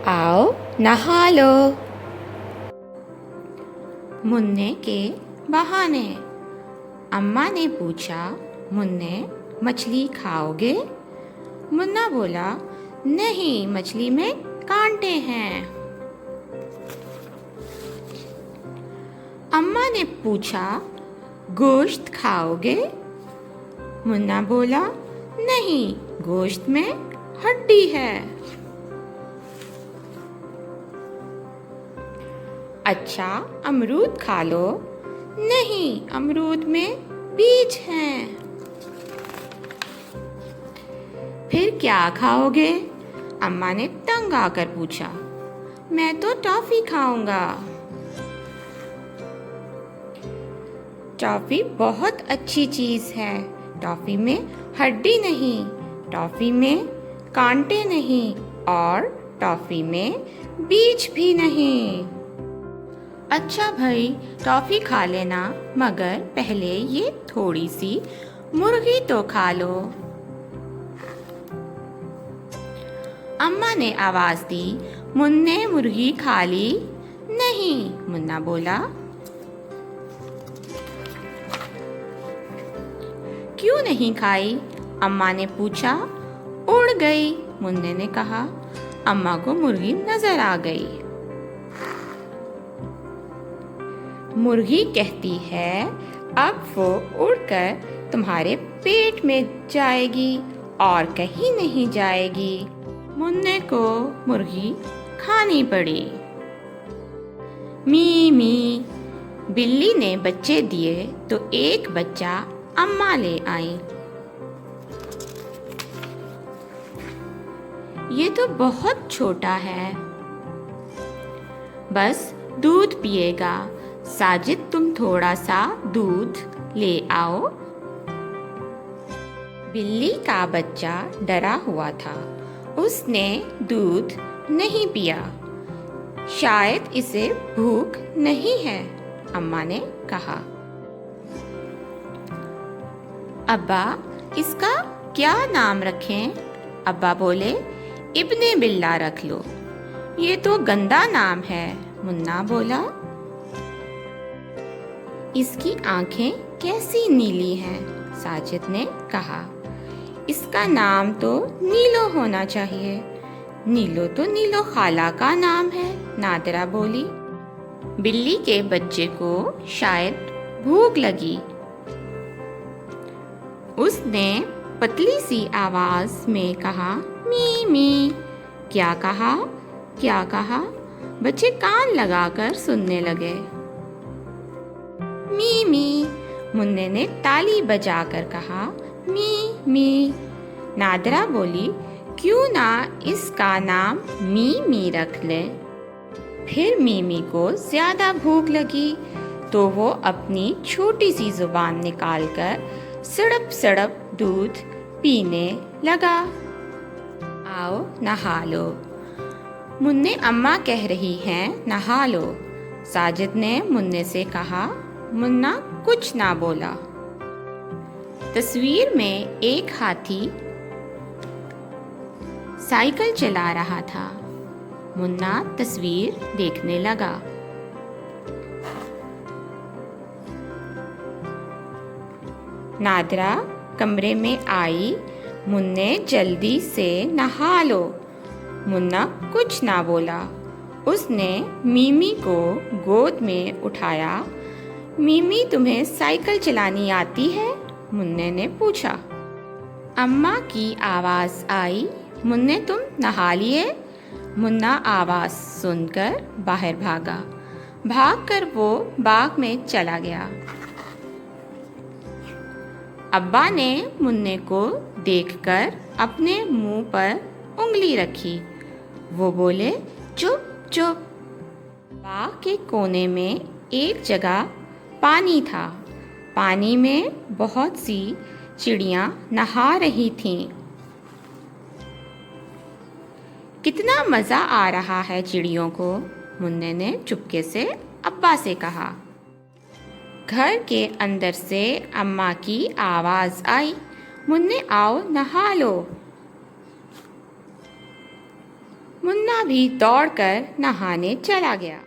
आओ नहा लो। मुन्ने के बहाने। अम्मा ने पूछा, मुन्ने मछली खाओगे? मुन्ना बोला, नहीं, मछली में कांटे हैं। अम्मा ने पूछा, गोश्त खाओगे? मुन्ना बोला, नहीं, गोश्त में हड्डी है। अच्छा, अमरूद खा लो। नहीं, अमरूद में बीज हैं। फिर क्या खाओगे? अम्मा ने तंग आकर पूछा। मैं तो टॉफी खाऊंगा। टॉफी बहुत अच्छी चीज है। टॉफी में हड्डी नहीं, टॉफी में कांटे नहीं और टॉफी में बीज भी नहीं। अच्छा भाई, टॉफी खा लेना, मगर पहले ये थोड़ी सी मुर्गी तो खा लो। अम्मा ने आवाज दी, मुन्ने मुर्गी खा ली? नहीं, मुन्ना बोला। क्यों नहीं खाई? अम्मा ने पूछा। उड़ गई, मुन्ने ने कहा। अम्मा को मुर्गी नजर आ गई। मुर्गी कहती है, अब वो उड़कर तुम्हारे पेट में जाएगी और कहीं नहीं जाएगी। मुन्ने को मुर्गी खानी पड़ी। मी मी। बिल्ली ने बच्चे दिए तो एक बच्चा अम्मा ले आई। ये तो बहुत छोटा है, बस दूध पिएगा। साजिद, तुम थोड़ा सा दूध ले आओ। बिल्ली का बच्चा डरा हुआ था। उसने दूध नहीं पिया। शायद इसे भूख नहीं है, अम्मा ने कहा। अब्बा, इसका क्या नाम रखें? अब्बा बोले, इब्ने बिल्ला रख लो। ये तो गंदा नाम है, मुन्ना बोला। इसकी आंखें कैसी नीली हैं? साजिद ने कहा। इसका नाम तो नीलो होना चाहिए। नीलो तो नीलो खाला का नाम है, नादरा बोली। बिल्ली के बच्चे को शायद भूख लगी। उसने पतली सी आवाज में कहा, मी मी। क्या कहा? क्या कहा? बच्चे कान लगाकर सुनने लगे। मी मी। मुन्ने ने ताली बजाकर कहा, मी मी। नादरा बोली, क्यों ना इसका नाम मी मी रख ले। फिर मीमी को ज्यादा भूख लगी तो वो अपनी छोटी सी जुबान निकालकर सड़प सड़प दूध पीने लगा। आओ नहा लो। मुन्ने, अम्मा कह रही हैं नहा लो। साजिद ने मुन्ने से कहा। मुन्ना कुछ ना बोला। तस्वीर में एक हाथी साइकिल चला रहा था। मुन्ना तस्वीर देखने लगा। नादरा कमरे में आई। मुन्ने, जल्दी से नहा लो। मुन्ना कुछ ना बोला। उसने मीमी को गोद में उठाया। मीमी, तुम्हें साइकिल चलानी आती है? मुन्ने ने पूछा। अम्मा की आवाज आई, मुन्ने तुम नहा लिए? मुन्ना आवाज सुनकर बाहर भागा। भागकर वो बाग में चला गया। अब्बा ने मुन्ने को देखकर अपने मुंह पर उंगली रखी। वो बोले, चुप चुप। बाग के कोने में एक जगह पानी था। पानी में बहुत सी चिड़ियां नहा रही थीं। कितना मजा आ रहा है चिड़ियों को, मुन्ने ने चुपके से अब्बा से कहा। घर के अंदर से अम्मा की आवाज आई, मुन्ने आओ नहा लो। मुन्ना भी दौड़कर नहाने चला गया।